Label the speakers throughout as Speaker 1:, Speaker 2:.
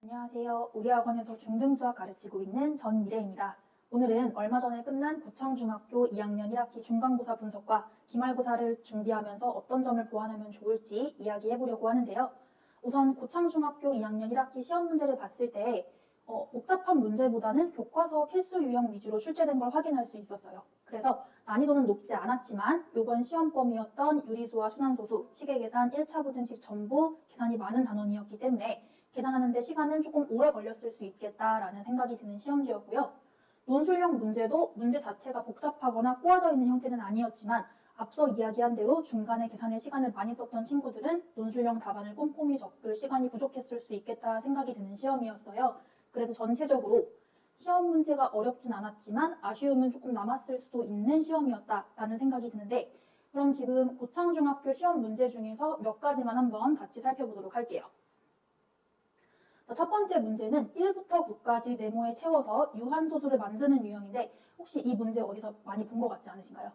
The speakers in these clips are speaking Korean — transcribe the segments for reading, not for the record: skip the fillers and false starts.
Speaker 1: 안녕하세요. 우리 학원에서 중등수학 가르치고 있는 전미래입니다. 오늘은 얼마 전에 끝난 고창중학교 2학년 1학기 중간고사 분석과 기말고사를 준비하면서 어떤 점을 보완하면 좋을지 이야기해보려고 하는데요. 우선 고창중학교 2학년 1학기 시험 문제를 봤을 때 복잡한 문제보다는 교과서 필수 유형 위주로 출제된 걸 확인할 수 있었어요. 그래서 난이도는 높지 않았지만 이번 시험 범위였던 유리수와 순환소수, 시계계산, 1차 부등식 전부 계산이 많은 단원이었기 때문에 계산하는데 시간은 조금 오래 걸렸을 수 있겠다라는 생각이 드는 시험지였고요. 논술형 문제도 문제 자체가 복잡하거나 꼬아져 있는 형태는 아니었지만 앞서 이야기한 대로 중간에 계산에 시간을 많이 썼던 친구들은 논술형 답안을 꼼꼼히 적을 시간이 부족했을 수 있겠다 생각이 드는 시험이었어요. 그래서 전체적으로 시험 문제가 어렵진 않았지만 아쉬움은 조금 남았을 수도 있는 시험이었다라는 생각이 드는데, 그럼 지금 고창중학교 시험 문제 중에서 몇 가지만 한번 같이 살펴보도록 할게요. 첫 번째 문제는 1부터 9까지 네모에 채워서 유한소수를 만드는 유형인데 혹시 이 문제 어디서 많이 본 것 같지 않으신가요?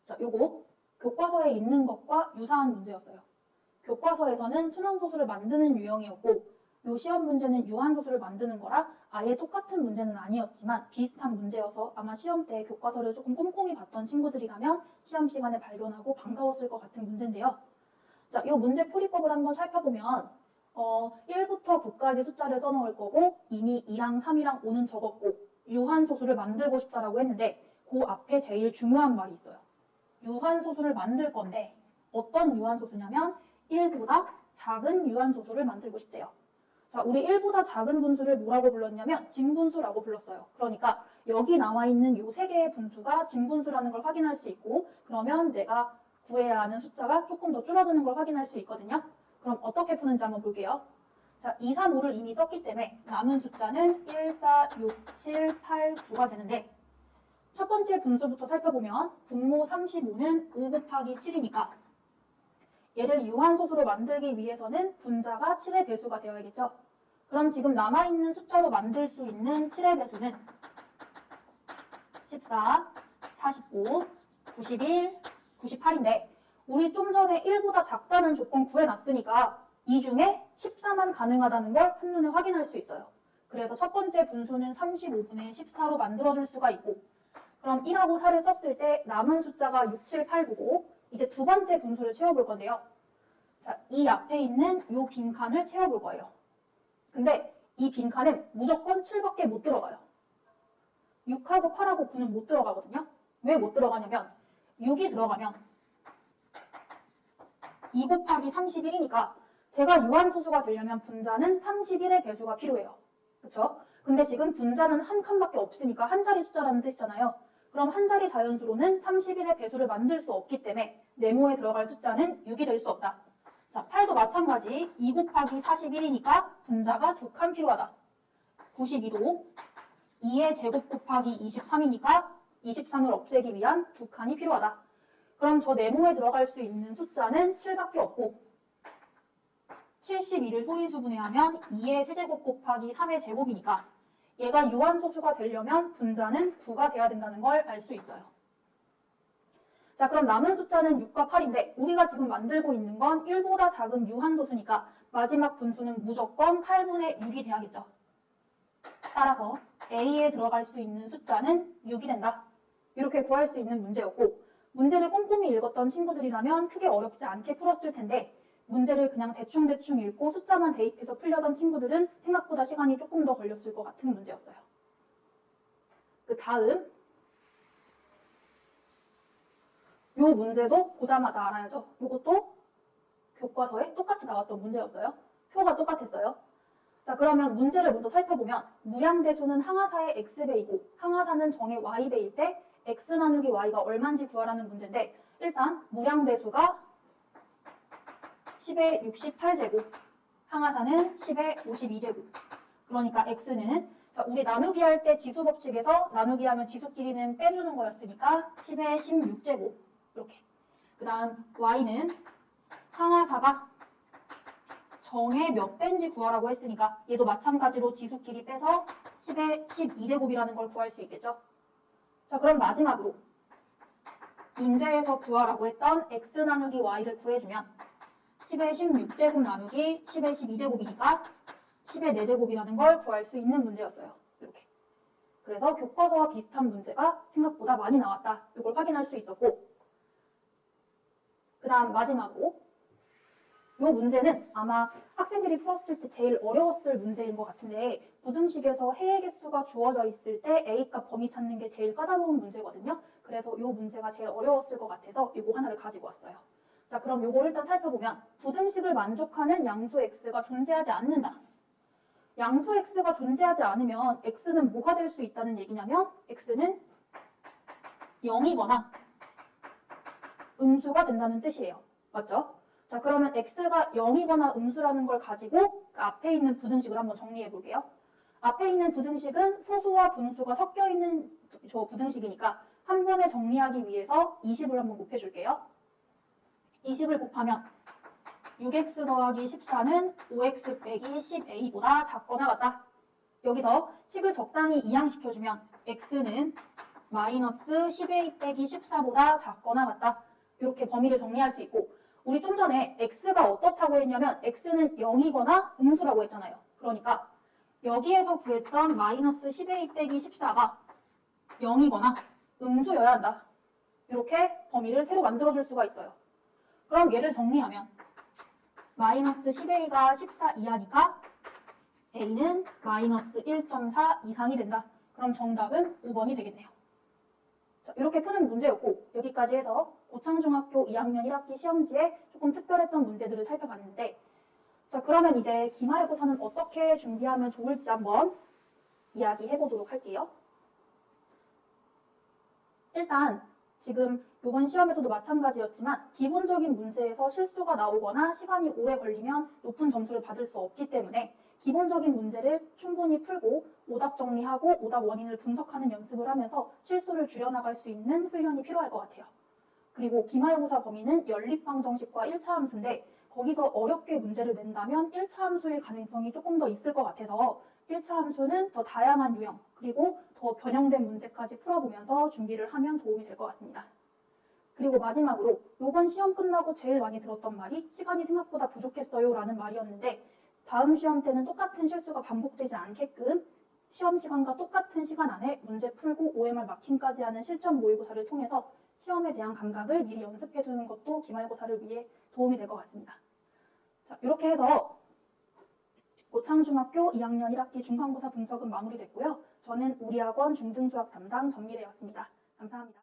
Speaker 1: 자, 요거 교과서에 있는 것과 유사한 문제였어요. 교과서에서는 순환소수를 만드는 유형이었고 요 시험 문제는 유한소수를 만드는 거라 아예 똑같은 문제는 아니었지만 비슷한 문제여서 아마 시험 때 교과서를 조금 꼼꼼히 봤던 친구들이라면 시험 시간에 발견하고 반가웠을 것 같은 문제인데요. 자, 요 문제 풀이법을 한번 살펴보면 1부터 9까지 숫자를 써놓을 거고 이미 2랑 3이랑 5는 적었고 유한소수를 만들고 싶다라고 했는데 그 앞에 제일 중요한 말이 있어요. 유한소수를 만들 건데 어떤 유한소수냐면 1보다 작은 유한소수를 만들고 싶대요. 자, 우리 1보다 작은 분수를 뭐라고 불렀냐면 진분수라고 불렀어요. 그러니까 여기 나와 있는 요 세 개의 분수가 진분수라는 걸 확인할 수 있고 그러면 내가 구해야 하는 숫자가 조금 더 줄어드는 걸 확인할 수 있거든요. 그럼 어떻게 푸는지 한번 볼게요. 자, 2, 3, 5를 이미 썼기 때문에 남은 숫자는 1, 4, 6, 7, 8, 9가 되는데 첫 번째 분수부터 살펴보면 분모 35는 5 곱하기 7이니까 얘를 유한소수로 만들기 위해서는 분자가 7의 배수가 되어야겠죠. 그럼 지금 남아있는 숫자로 만들 수 있는 7의 배수는 14, 49, 91, 98인데 우리 좀 전에 1보다 작다는 조건 구해놨으니까 이 중에 14만 가능하다는 걸 한눈에 확인할 수 있어요. 그래서 첫 번째 분수는 35분의 14로 만들어줄 수가 있고 그럼 1하고 4를 썼을 때 남은 숫자가 6, 7, 8, 9고 이제 두 번째 분수를 채워볼 건데요. 자, 이 앞에 있는 이 빈칸을 채워볼 거예요. 근데 이 빈칸은 무조건 7밖에 못 들어가요. 6하고 8하고 9는 못 들어가거든요. 왜 못 들어가냐면 6이 들어가면 2 곱하기 31이니까 제가 유한소수가 되려면 분자는 31의 배수가 필요해요. 그쵸? 근데 지금 분자는 한 칸밖에 없으니까 한 자리 숫자라는 뜻이잖아요. 그럼 한 자리 자연수로는 31의 배수를 만들 수 없기 때문에 네모에 들어갈 숫자는 6이 될 수 없다. 자, 8도 마찬가지 2 곱하기 41이니까 분자가 2칸 필요하다. 92도 2의 제곱 곱하기 23이니까 23을 없애기 위한 2칸이 필요하다. 그럼 저 네모에 들어갈 수 있는 숫자는 7밖에 없고 72를 소인수분해하면 2의 세제곱 곱하기 3의 제곱이니까 얘가 유한소수가 되려면 분자는 9가 돼야 된다는 걸 알 수 있어요. 자, 그럼 남은 숫자는 6과 8인데 우리가 지금 만들고 있는 건 1보다 작은 유한소수니까 마지막 분수는 무조건 8분의 6이 돼야겠죠. 따라서 A에 들어갈 수 있는 숫자는 6이 된다. 이렇게 구할 수 있는 문제였고 문제를 꼼꼼히 읽었던 친구들이라면 크게 어렵지 않게 풀었을 텐데 문제를 그냥 대충대충 읽고 숫자만 대입해서 풀려던 친구들은 생각보다 시간이 조금 더 걸렸을 것 같은 문제였어요. 그 다음 요 문제도 보자마자 알아야죠. 이것도 교과서에 똑같이 나왔던 문제였어요. 표가 똑같았어요. 자, 그러면 문제를 먼저 살펴보면 무량대수는 항하사의 x배이고 항하사는 정의 y배일 때 x 나누기 y가 얼마인지 구하라는 문제인데 일단 무량대수가 10의 68제곱, 항하사는 10의 52제곱. 그러니까 x는 자, 우리 나누기 할 때 지수법칙에서 나누기 하면 지수끼리는 빼주는 거였으니까 10의 16제곱 이렇게. 그 다음 y는 항하사가 정의 몇 배인지 구하라고 했으니까 얘도 마찬가지로 지수끼리 빼서 10의 12제곱이라는 걸 구할 수 있겠죠. 자, 그럼 마지막으로 문제에서 구하라고 했던 x 나누기 y를 구해주면 10의 16제곱 나누기 10의 12제곱이니까 10의 4제곱이라는 걸 구할 수 있는 문제였어요. 이렇게. 그래서 교과서와 비슷한 문제가 생각보다 많이 나왔다. 이걸 확인할 수 있었고, 그 다음 마지막으로 이 문제는 아마 학생들이 풀었을 때 제일 어려웠을 문제인 것 같은데, 부등식에서 해의 개수가 주어져 있을 때 A값 범위 찾는 게 제일 까다로운 문제거든요. 그래서 이 문제가 제일 어려웠을 것 같아서 이거 하나를 가지고 왔어요. 자, 그럼 이걸 일단 살펴보면 부등식을 만족하는 양수 x가 존재하지 않는다. 양수 x가 존재하지 않으면 x는 뭐가 될 수 있다는 얘기냐면 x는 0이거나 음수가 된다는 뜻이에요. 맞죠? 자, 그러면 x가 0이거나 음수라는 걸 가지고 그 앞에 있는 부등식을 한번 정리해 볼게요. 앞에 있는 부등식은 소수와 분수가 섞여 있는 저 부등식이니까 한 번에 정리하기 위해서 20을 한번 곱해줄게요. 20을 곱하면 6x 더하기 14는 5x 빼기 10a보다 작거나 같다. 여기서 식을 적당히 이항시켜주면 x는 마이너스 10a 빼기 14보다 작거나 같다. 이렇게 범위를 정리할 수 있고, 우리 좀 전에 x가 어떻다고 했냐면 x는 0이거나 음수라고 했잖아요. 그러니까 여기에서 구했던 마이너스 10a 빼기 14가 0이거나 음수여야 한다. 이렇게 범위를 새로 만들어줄 수가 있어요. 그럼 얘를 정리하면 마이너스 10a가 14 이하니까 a는 마이너스 1.4 이상이 된다. 그럼 정답은 5번이 되겠네요. 자, 이렇게 푸는 문제였고, 여기까지 해서 고창중학교 2학년 1학기 시험지에 조금 특별했던 문제들을 살펴봤는데, 자, 그러면 이제 기말고사는 어떻게 준비하면 좋을지 한번 이야기해 보도록 할게요. 일단 지금 이번 시험에서도 마찬가지였지만 기본적인 문제에서 실수가 나오거나 시간이 오래 걸리면 높은 점수를 받을 수 없기 때문에 기본적인 문제를 충분히 풀고 오답 정리하고 오답 원인을 분석하는 연습을 하면서 실수를 줄여나갈 수 있는 훈련이 필요할 것 같아요. 그리고 기말고사 범위는 연립방정식과 1차 함수인데 거기서 어렵게 문제를 낸다면 1차 함수일 가능성이 조금 더 있을 것 같아서 1차 함수는 더 다양한 유형 그리고 더 변형된 문제까지 풀어보면서 준비를 하면 도움이 될 것 같습니다. 그리고 마지막으로 이번 시험 끝나고 제일 많이 들었던 말이 시간이 생각보다 부족했어요 라는 말이었는데, 다음 시험 때는 똑같은 실수가 반복되지 않게끔 시험 시간과 똑같은 시간 안에 문제 풀고 OMR 마킹까지 하는 실전 모의고사를 통해서 시험에 대한 감각을 미리 연습해 두는 것도 기말고사를 위해 도움이 될 것 같습니다. 자, 이렇게 해서 고창중학교 2학년 1학기 중간고사 분석은 마무리됐고요. 저는 우리 학원 중등수학 담당 전미래였습니다. 감사합니다.